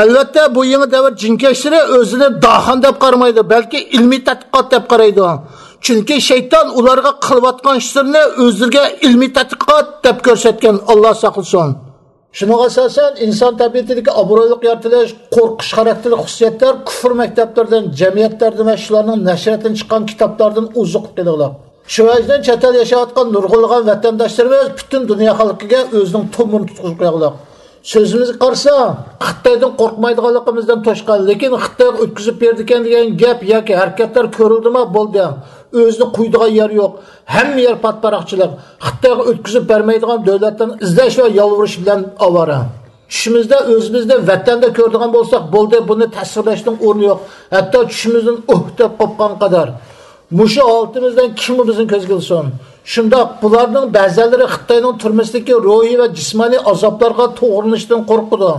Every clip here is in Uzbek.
Albatta bu yangi davr jinkashlari o'zini dahan deb qaramaydi, balki ilmiy tadqiqot deb qaraydi. Chunki shayton ularga qilayotgan ishlarni o'zlariga ilmiy tadqiqot deb ko'rsatgan. Alloh saqlasin. Şuna asasen insan tabiatidagi obro'liq yaratilish, qo'rqish xarakterli xususiyatlar kufr maktablardan, jamiyatlardan va shularning nashratidan chiqqan kitoblardan uzuq qilingan. Shu vajdan chet el yashayotgan nurg'ulg'an vatandoshlarimiz butun dunyo xalqiga o'zining to'mini tutqizgan. Sözümüzü qarsa, Xitoydan qo'rqmaydiganligimizdan to'shqan, lekin Xitoy o'tkazib berdi ekan degan gap yoki harakatlar ko'rildimi bo'ldi. O'zini qo'ydigan yer yo'q. Hamma yer patparaqchilik. Xitoyga o'tkazib bermaydigan davlatdan izlash va yolvurish bilan avara. Tushimizda o'zimizda vatanda ko'rdigan bo'lsak, bo'ldi, buni tasvirlashning o'rni yo'q. Hatto tushimizdan deb qopgan qadar. Mushu oltimizdan kim bizni ko'zga ilsin? Shundoq bularning ba'zilari Xitoyning turmushdagi ruhiy va jismoniy azoblarga to'g'rinishdan qo'rqadi.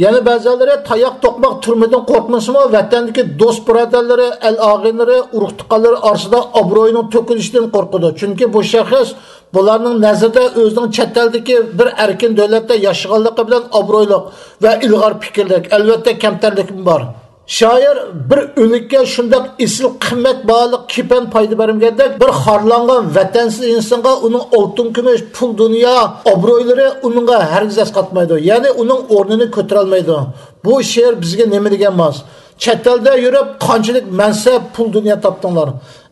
Yana ba'zilari tayoq to'qmoq turmadan qo'rqmasmi, vatandagi do'st birodarlari, al-og'inlari, urug' tuqqanlari orasida obro'yining to'kilishidan qo'rqadi. Chunki bu shaxs bularning nazarida o'zining chet eldagi bir erkin davlatda yashaganligi bilan obro'yliq va ilg'or fikrlik, albatta kamtarlik bor. Şair bir o'likka shundoq isil qimmat bog'liq kipan foyda bermagandek bir xorlangan vatansiz insonga uning oltin kumush pul dunyo obro'ylari uningga hargiz asqatmaydi. Ya'ni uning o'rnini ko'tara olmaydi. Bu she'r bizga nima degan emas. Chet elda yurib qanchalik mansab pul dunyo topdinglar.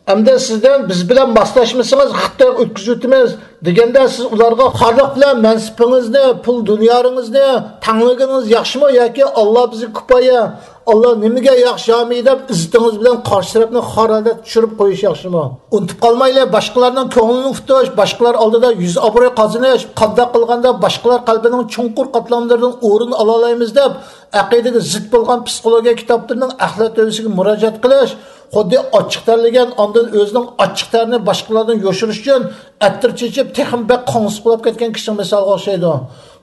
Hamda sizdan biz bilan moslashmasangiz Xitoyga o'tkazib o'tamiz deganda siz ularga xorliq bilan mansabingizni, pul dunyoringizni tanlagingiz yaxshimi yoki Alloh bizni kupaya Allah nimaga yaxshimi deb izzingiz bilan qarshi tarafni xorada tushirib qo'yish yaxshimi? Unutib qolmaylik, boshqalarning ko'nglini uftish, boshqalar oldida yuz obro' qozonish, qadda qilganda boshqalar qalbining chunqur qatlamlaridan o'rin ola olamiz deb aqidaga zid bo'lgan psixologiya kitoblarining axlat o'lisiga murojaat qilish, xuddi ochiq tanlagan ondan o'zining ochiq tarini boshqalardan yoshirish uchun attir chechib texim bak qonsiqlab ketgan kishining misoliga o'xshaydi.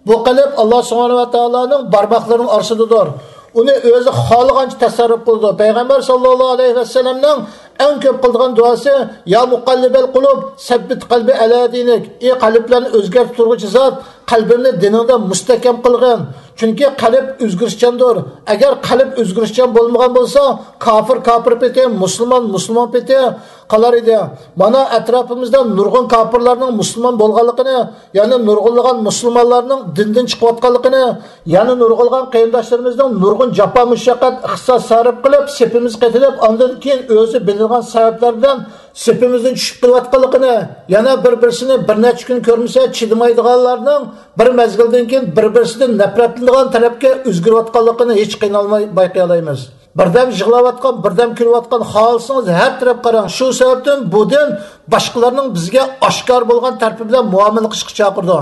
Bu qalb Alloh subhanahu va taoloning barmoqlarining orasidadir. Uni o'zi xohlagancha tasarruf qildi. Payg'ambar sallallohu alayhi vasallamning eng ko'p qilgan duosi ya muqallibal qulub sabbit qalbi ala dinik. Ey qalblarni o'zgartiruvchi zot, qalbimni diningda mustahkam qilgin. Chunki qalb o'zgarishchandir. Agar qalb o'zgarishchan bo'lmagan bo'lsa, kofir peti, musulmon peti qalar edi. Mana atrofimizda nurg'un kofirlarning musulmon bo'lganligini, ya'ni nurg'unlagan musulmonlarning dindan chiqayotganligini, ya'ni nurg'ulgan qiyinlashlarimizning nurg'un jafo mushaqqat ixtisos sarf qilib, sepimiz qetilib, ondan keyin o'zi bilgan sabablardan sepimizdan tushib qilayotganligini, yana bir-birsini bir necha kun ko'rmasa chidamaydiganlarning bir mezgildan keyin bir-birisidan nafratlanadigan tarafga o'zgarayotganligini hech qiynalmay bayqay olamiz. Birdam yig'layotgan, birdam kulayotgan xohlasangiz har taraf qarang. Shu sababdan bu din boshqalarning bizga oshkor bo'lgan tarafi bilan muomala qilishga chaqirdi.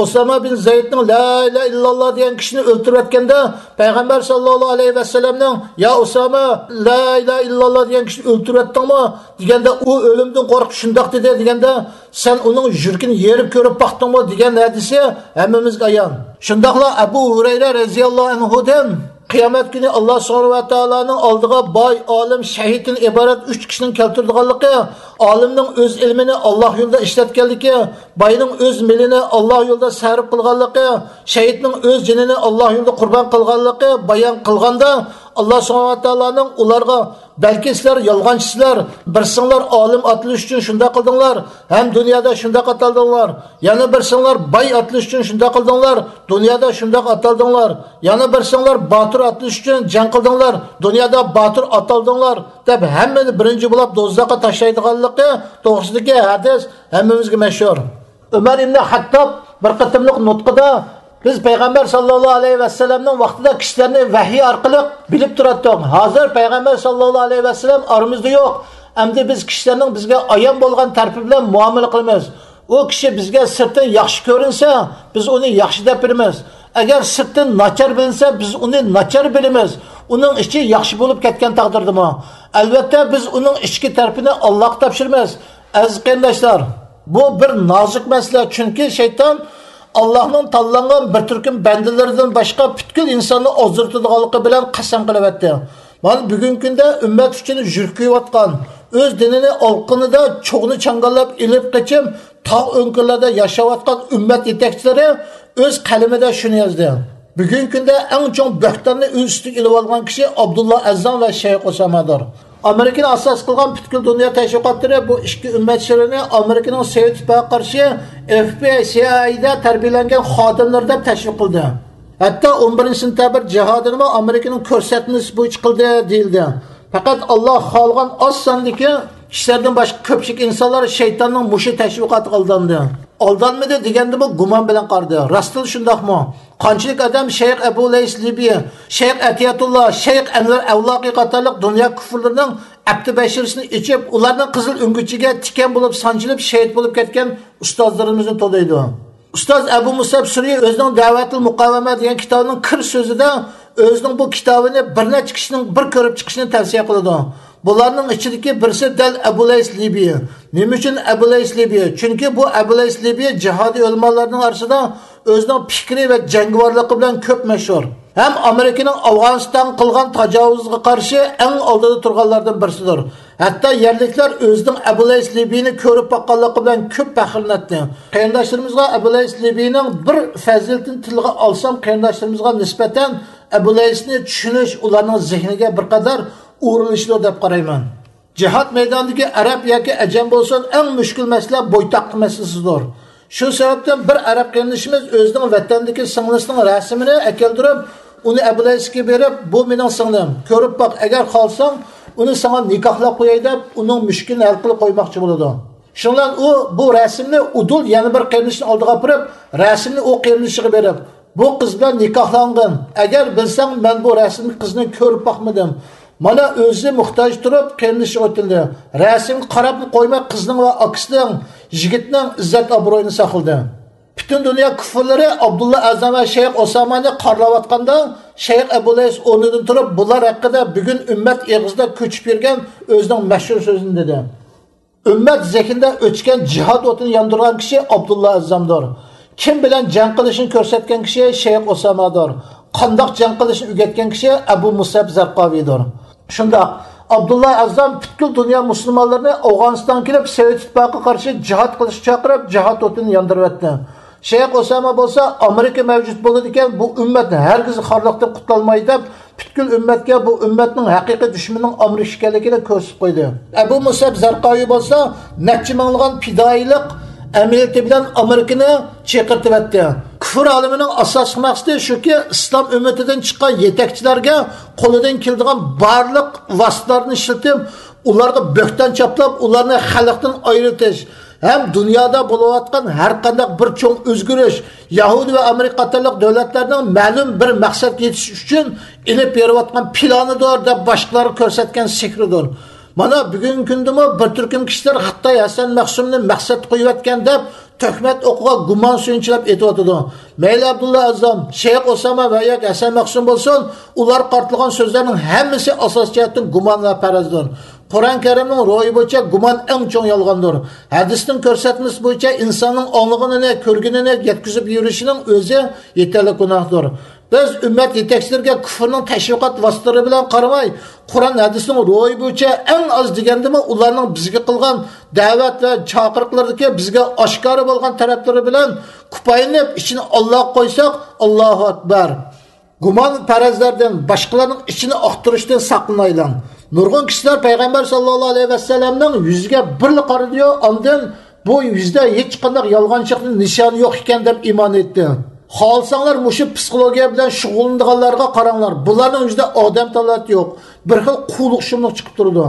Osama bin Zaydning la ilaha illalloh degan kishini o'ltirayotganda payg'ambar sallallohu alayhi vasallamning ya Osama la ilaha illalloh degan kishini o'ltirayotdingmi deganda u o'limdan qo'rqib shundoq dedi deganda sen uning yuragini yerib ko'rib baqdingmi degan hadisi hammamizga ayon. Shundoqla Abu Hurayra radhiyallohu anhudan Qiyomat kuni Alloh subhanahu va taoloning oldiga boy, olim, shahiddan iborat 3 kishining keltirganligi, olimning o'z ilmini Alloh yo'lida ishlatganligi, boyning o'z milini Alloh yo'lida sarf qilganligi, shahidning o'z jinini Alloh yo'lida qurbon qilganligi bayon qilganda Alloh subhanahu va taoloning ularga balki sizlar yolg'onchisizlar, birsinglar olim atilish uchun shunda qildinglar, ham dunyoda shunda ataldinglar. Yana birsinglar boy atilish uchun shunda qildinglar, dunyoda shunda ataldinglar. Yana birsinglar botir atilish uchun jang qildinglar, dunyoda botir ataldinglar deb hammani birinchi bo'lib do'zaxga tashlaydiganligi to'g'risidagi hadis hammamizga mashhur. Umar ibn Hattob bir qatimliq nutqida biz payg'ambar sallallohu alayhi vasallamning vaqtida kishilarni vahiy orqali bilib turardik. Hozir payg'ambar sallallohu alayhi vasallam aramizda yo'q. Endi biz kishilarning bizga ayon bo'lgan tarafi bilan muomala qilamiz. O kishi bizga sirtdan yaxshi ko'rinsa, biz uni yaxshi deb bilamiz. Agar sirtdan nachar bilinsa, biz uni nachar bilamiz. Uning ichi yaxshi bo'lib ketgan taqdirdami? Albatta biz uning ichki tarafini Allohga topshiramiz. Aziz qarindoshlar, bu bir nozik masala, chunki shayton Allah'ın tanlangan bir turkum bandalaridan boshqa butkul insonni ozdiradiganligi bilan qasam qilyapti. Mana bugungi kunda ummat uchun yurkiyotgan, o'z dinini olqinida cho'g'ni changallab ilib qechim tog' o'nkirlarda yashayotgan ummat yetakchilari o'z qalamida shuni yozdi. Bugungi kunda eng chong bo'xtonni o'z ustiga ilib olgan kishi Abdullah Azzam va Shayx Osamadir. Amerikani asos qilgan butkul dunyo tashviqotlari bu ikki ummat shirini Amerikaning Sovet ittifoqiga qarshi FBI, CIA'da tarbiyalangan xodimlar deb tashviq qildi. Hatto 11-sentabr jihodini Amerikaning ko'rsatmasi bo'yicha qildi deyildi. Faqat Alloh xohlagan oz sondagi kishilardan boshqa ko'pchilik insonlar shaytonning mushi tashviqotiga aldandi. Aldanmadi deganda bu gumon bilan qardi. Rostdan shundaqmi? Qanchalik odam Shayx Abu Lays Libiya, Shayx Atiyatullah, Shayx Anvar Avlaqi qatorliq dunyo kufrlarining abdi bashirisini ichib, ularning qizil unguchiga tikan bo'lib sanchilib shahid bo'lib ketgan ustozlarimizni to'laydi. Ustoz Abu Musab Suriy o'zining Da'vatul Muqavama degan kitobining kir so'zida o'zining bu kitobini bir necha kishining bir ko'rib chiqishini tavsiya qiladi. Bularning ichidagi birisi dal Abu Lays Libiya. Nima uchun Abu Lays Libiya? Chunki bu Abu Lays Libiya jihodiy o'lmalarning orasida o'zining fikri va jangovarligi bilan ko'p mashhur. Ham Amerikaning Afg'oniston qilgan tajovuzga qarshi eng oldida turganlardan birisidir. Hatto yerliklar o'zining Abu Lays Libiyani ko'rib boqqanligi bilan ko'p faxrlanadi. Qarindoshlarimizga Abu Lays Libiyaning bir fazilatini tilga olsam, qarindoshlarimizga nisbatan Abu Laysni tushunish ularning zehniga bir qadar urilishli deb qarayman. Jihad maydonidagi arab yoki ajam bo'lsin, eng mushkul masala bo'ytoqli masalasidir. Shu sababdan bir arab qarindishimiz o'zining vatandagi singlisining rasmini keltirib, uni Abu Laysga berib, bu mening singlim, ko'rib boq, agar xolsang, uni sana nikohlab qo'yay deb, uning mushkulini hal qilib qo'ymoqchi bo'ladi. Shundan u bu rasmni udul yana bir qarindishning oldiga qo'yib, rasmni u qarindishiga berib, bu qiz bilan nikohlangan. Agar bilsang, men bu rasmni qizni ko'rib boqmadim. Mana o'zi muhtoj turib qilinishi o'tildi. Rasmni qarab qo'ymay qizning va akisining, yigitning izzat obro'yini saqladi. Butun dunyo kufrlari Abdullah Azam va Shayx Osamani qarlayotganda Shayx Abu Lays o'rnidan turib, bular haqida bugun ummat eg'izda ko'chib yurgan o'zining mashhur so'zini dedi. Ummat zehinda o'chgan jihad o'tini yondirgan kishi Abdullah Azamdir. Kim bilan jang qilishini ko'rsatgan kishi Shayx Osamadir. Qandoq jang qilishni o'rgatgan kishi Abu Musab Zarqaviydir. Shunda Abdullah Azam butkul dunyo musulmonlarini Afg'onistonga kelib Sovet ittifoqiga qarshi jihad qilishga chaqirib, jihad o'tini yondirib o'tdi. Shayx Osama bo'lsa Amerika mavjud bo'ladi ekan, bu ummatni hargiz xorliqdan qutulmaydi deb butkul ummatga bu ummatning haqiqiy dushmanining Amerika ekanligini ko'rsatib qo'ydi. Abu Musab Zarqaviy bo'lsa necha minglagan fidoilik amaliyoti bilan Amerikani chaqirtib o'tdi. Kufr olimining asosiy maqsadi shuki, islom ummatidan chiqqan yetakchilarga qo'lidan keladigan barliq vositalarni ishlatib, ularga bo'xton chaplab, ularni xalqdan ayritish, ham dunyoda bo'layotgan har qanday bir cho'ng o'zgarish, Yahudi va Amerika qatorliq davlatlarning ma'lum bir maqsadga yetish uchun ilib berayotgan planidir deb boshqalarga ko'rsatgan sehridir. Mana bugungi kundami bir turkum kishilar Xitoy Hasan Mahsumni maqsad qo'yayotgan deb tuhmat o'qiga gumon suyunchilab etyotidi. Mayli Abdullah Azam, Shayx Osama va yoki Hasan Mahsum bo'lsin, ular qartilgan so'zlarning hammasi asos jihatdan gumon va farazdir. Qur'on Karimning ro'yi bo'yicha gumon eng cho'ng yolg'ondir. Hadisning ko'rsatmasi bo'yicha insonning onglig'ini, ko'rginini yetkazib yurishining o'zi yetarli gunohdir. Biz ummat yetakchilariga kufrning tashviqot vositalari bilan qaramay, Qur'on hadisning ro'yi bo'yicha eng oz degandimi ularning bizga qilgan da'vat va chaqiriqlaridagi bizga oshkora bo'lgan taraflari bilan kupayinib ichini Alloh qo'ysak, Allohu akbar. Gumon farazlardan boshqalarning ichini oqtirishdan saqlanaylik. Nurg'un kishilar payg'ambar sallallohu alayhi vasallamning yuziga birli qaradiyo, ondan bu yuzda hech qanday yolg'onchilikning nishoni yo'q ekan deb iymon etdi. Xohlsanglar mushu psixologiya bilan shug'ullanganlarga qaranglar. Bularning yuzida odam talat yo'q. Bir xil qulluq shumliq chiqib turdi.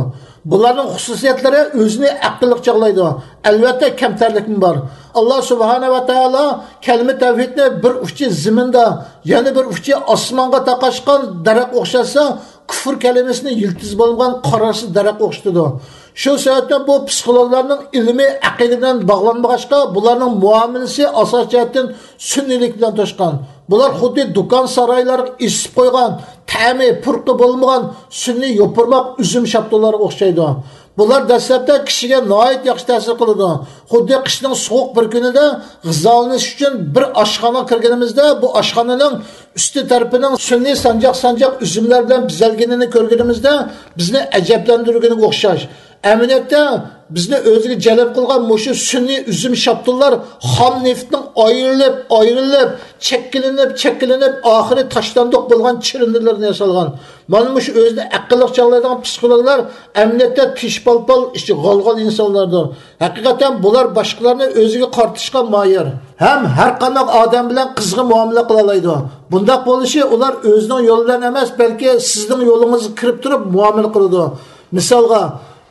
Bularning xususiyatlari o'zini aqlliq chog'laydi. Albatta kamtarlikmi bor. Alloh subhanahu va taolo kalima tavhidni bir uchi zaminda, yana bir uchi osmonga taqashgan daraxt o'xshasa, kufr kalimasini yiltiz bo'lgan qarorsiz daraxt o'xshatadi. Shu sababdan bu psixologlarning ilmiy aqida bilan bog'lanmag'achqa, bularning muomalasi asos jihatdan sunniylik bilan to'shqan. Bular xuddi do'kon saroylariga isib qo'ygan, ta'mi, purqi bo'lmagan sunniy yopirmoq uzum shaptolariga o'xshaydi. Bular dastlabda kishiga nihoyat yaxshi ta'sir qiladi. Xuddi qishning sovuq bir kunida g'izolanish uchun bir oshxona kirganimizda, bu oshxonaning usti tarafining sunniy sanjoq uzumlar bilan bezalganini ko'rganimizda bizni ajablantirganiga o'xshash. Əminətdə bizni özünə cəlb qılğan məşu sünni üzüm şapdıllar xam neftning ayrılıb, çəkilinib, axırı taşlandıq bolğan çirindirlərini yasalğan. Mana məşu özünə aqlıq çağlaydigan psixologlar əminətdə pişpalpal işi qalğan insanlardır. Həqiqətən bunlar başqalarını özünə qartışqa mayır. Həm hər qanaq adam bilan qızğın muamele qılalaydı. Bundaq bolışı ular özünün yolu bilan emas, bəlkə sizin yolunuzga kirib turib muamele qiladi. Misalga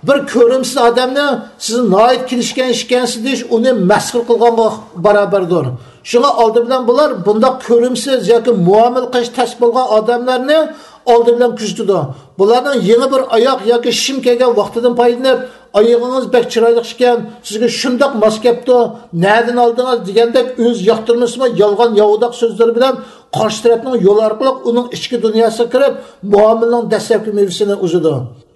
bir ko'rimsiz odamni sizni noit kelishgan ishkansiz deyish uni masxir qilganga barobardir. Shunga oldi bilan bular bundaq ko'rimsiz yoki muomala qilish tas bo'lgan odamlarni oldi bilan kuzatadi. Bularning yangi bir oyoq yoki shim kelgan vaqtidan foydalanib, oyog'ingiz bek chiroyli ekan, sizga shundoq mos kelibdi, nereden oldingiz degandek o'z yoqtirmasmi yolg'on yavudoq so'zlar bilan qarshi tarafning yo'li orqali uning ichki dunyosiga kirib, muomalaning dastlabki mevzusini uzadi.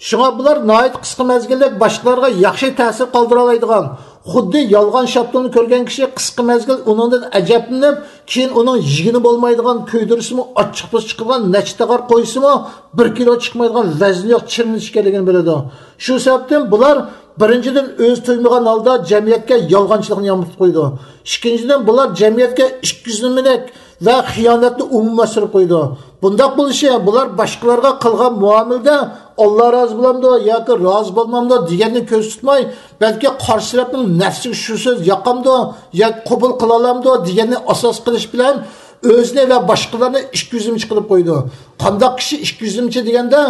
Shunga bular noit qisqa mezgillik boshqalarga yaxshi ta'sir qoldira oladigan, xuddi yolg'on shaptini ko'rgan kishi qisqa mezgil uningdan ajablanib, keyin uning yigini bo'lmaydigan kuydirisimi ochiq chiqgan nechtag'ar qo'ysimi 1 kilo chiqmaydigan vazni yo'q chirnish keligini biladi. Shu sababdan bular birinchidan o'z to'ymagan holda jamiyatga yolg'onchilikni yomg'itib qo'ydi. Ikkinchidan bular jamiyatga ishqizimlik va xiyonatni umuman surib qo'ydi. Bundaq bo'lishi bular boshqalarga qilgan muomalada Alloh rozi bo'lamdi yoki rozi bo'lmamdi deganni ko'z tutmay, balki qarshi tarafning nafsiga shu so'z yoqamdi yoki qabul qila olamdi deganni asos qilish bilan o'zini va boshqalarni ishqizimchi qilib qo'ydi. Qanday kishi ishqizimchi deganda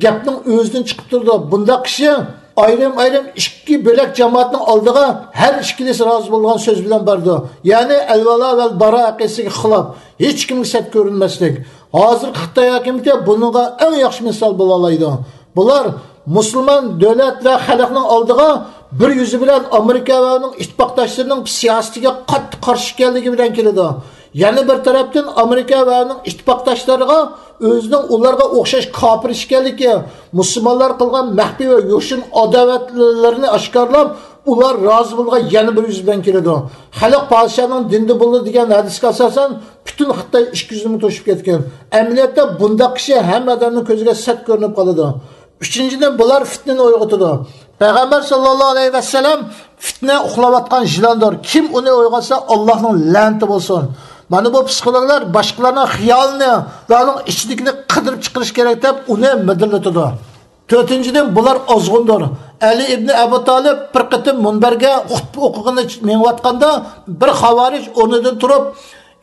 gapning o'zidan chiqib turdi. Bundaq kishi ayrim ikki bo'lak jamoatning oldiga har ikkilisi rozi bo'lgan so'z bilan bordi. Ya'ni al-vala val bara aqidasiga xilof, hech kimga sat ko'rinmaslik. Hozir Xitoy hukumati bunga eng yaxshi misol bo'la oladi. Bular musulmon davlat va xalqning oldiga bir yuzi bilan Amerika va uning ittifoqdoshlarining siyosatiga qattiq qarshi ekanligi bilan keladi. Yana bir tarafdan Amerika va uning ittifoqdoshlariga o'zining ularga o'xshash kofir ekanligi, musulmonlar qilgan maxfiy va yo'shin adovatlarini oshkorlab, ular rozi bo'lgan yana bir yuz bilan keladi. Xalq podshoning dindi bo'ldi degan hadisga asosan butun Xitoy ish yuzini to'shib ketgan. Amaliyotda bundaq kishi hamma odamning ko'ziga sat ko'rinib qoladi. Uchinchidan bular fitnani uyg'otadi. Payg'ambar sallallohu alayhi vasallam fitna uxlayotgan jilondir. Kim uni uyg'otsa Allohning la'nati bo'lsin. Mana bu psixologlar boshqalarning xiyolini va uning ichidagini qidirib chiqarish kerak deb uni midirlatadi. To'rtinchidan bular ozg'undir. Ali ibn Abu Talib bir qitim munbarga xutba o'qigani mengayotganda bir xavarij o'rnidan turib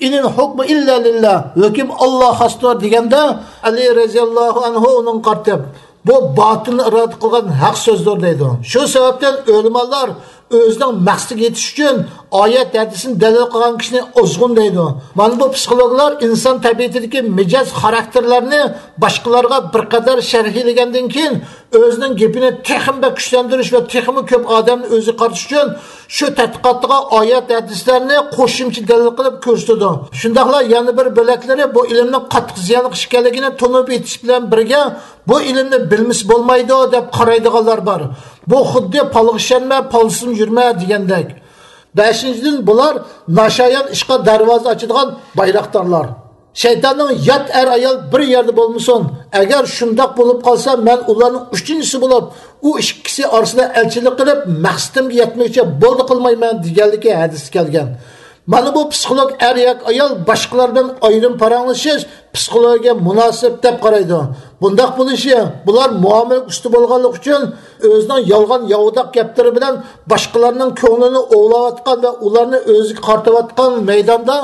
"Inil hukmu illa lillah" hukm Alloh xosdir deganda Ali roziyallohu anhu uning qartib bu botilni iroda qilgan haq so'zdir deydi. Shu sababdan ulamolar o'zining maqsadiga yetish uchun oyat hadisini dalil qilgan kishini ozg'un deydi. Mana bu psixologlar inson tabiatidagi mijoz xarakterlarni boshqalarga bir qadar sharhlagandan keyin o'zining gapini texnika kuchlantirish va texnika ko'p odamni o'zi qartish uchun shu tadqiqotga oyat hadislarni qo'shimcha dalil qilib ko'rsatadi. Shundaqlar yana bir bo'laklari bu ilmning qattiq ziyonli ekanligini tunib yetish bilan birga bu ilmni bilmisi bo'lmaydi deb qaraydiganlar bor. Bu xuddi palg'ishanma, palsin yurma degandek. Beshinchidan bular nashayan ishqa darvoza ochadigan bayroqdorlar. Shaytonning yot ayol bir yerda bo'lmasin. Agar shundoq bo'lib qolsa, men ularning uchinchisi bo'lib, u ikkisi orasida elchilik qilib, maqsadimga yetmoqchi bo'ldi qilmayman deganligi hadis kelgan. Mana bu psixolog ayol boshqalardan ayrim paranglashish psixologiyaga munosib deb qaraydi. Bundaq bo'lishi bular muomala usti bo'lganlik uchun o'zining yolg'on yavudoq gaplari bilan boshqalarning ko'nglini o'g'layotgan va ularni o'ziga qartayotgan maydonda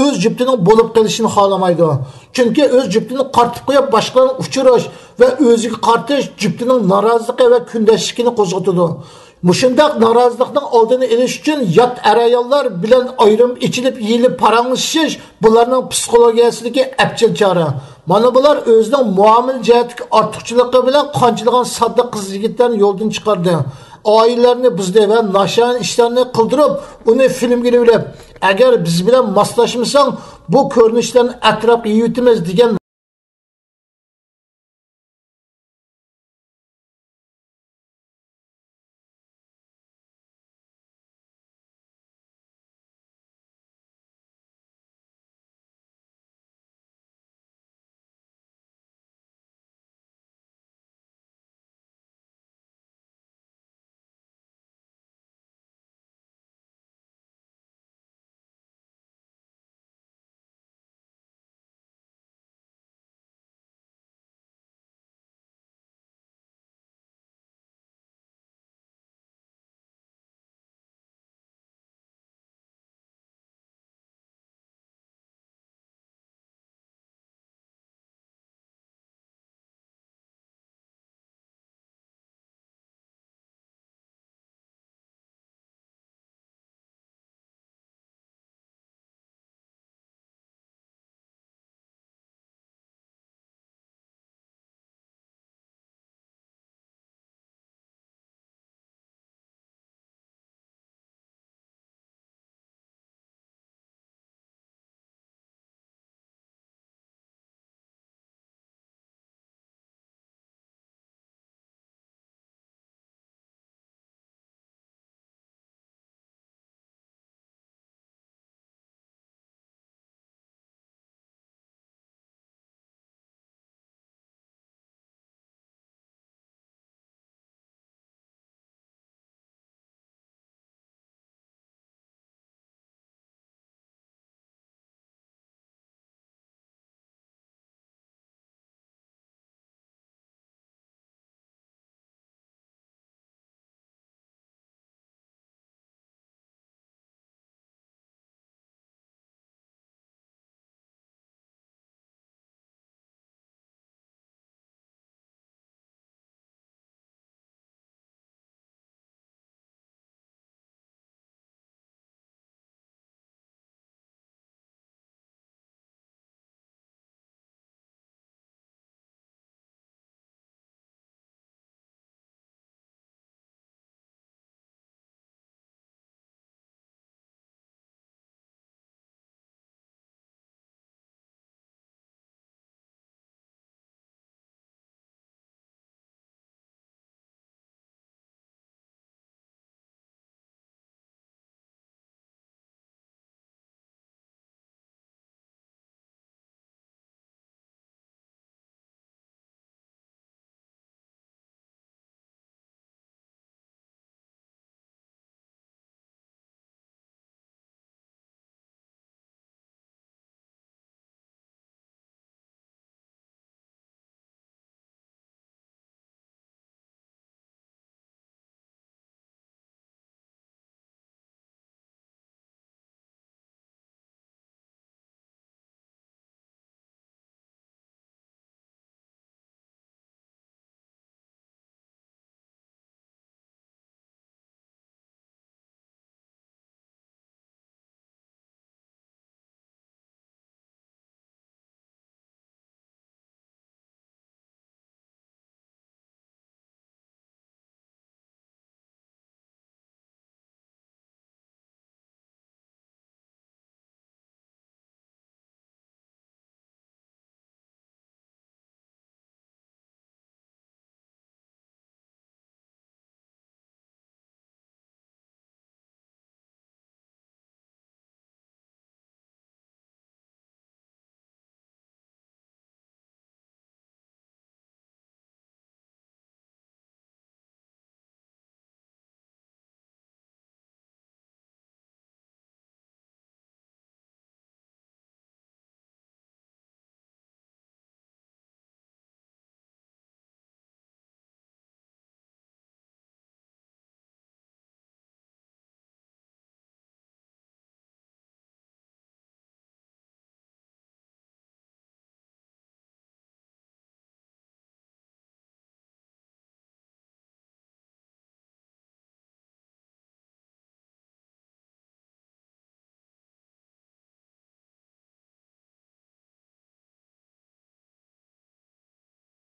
o'z juftining bo'lib qolishini xohlamaydi. Chunki o'z juftining qartib qo'yib boshqalarni uchirish va o'ziga qartish juftining noroziligi va kundashligini qo'zg'atadi. Mushundaq norozilikning oldini olish uchun yot ayollar bilan ayrim ichilib yeyilib paranglashish bularning psixologiyasidagi apchil chora. Mana bular o'zining muomala jihatdagi ortiqchiligi bilan qanchilgan sodda qiz yigitlarni yo'ldan chiqardi. Oilalarni buzdi va nashan ishlarni qildirib, uni filmga olib, agar biz bilan moslashmasang bu ko'rinishlarni atrofga yutimiz degan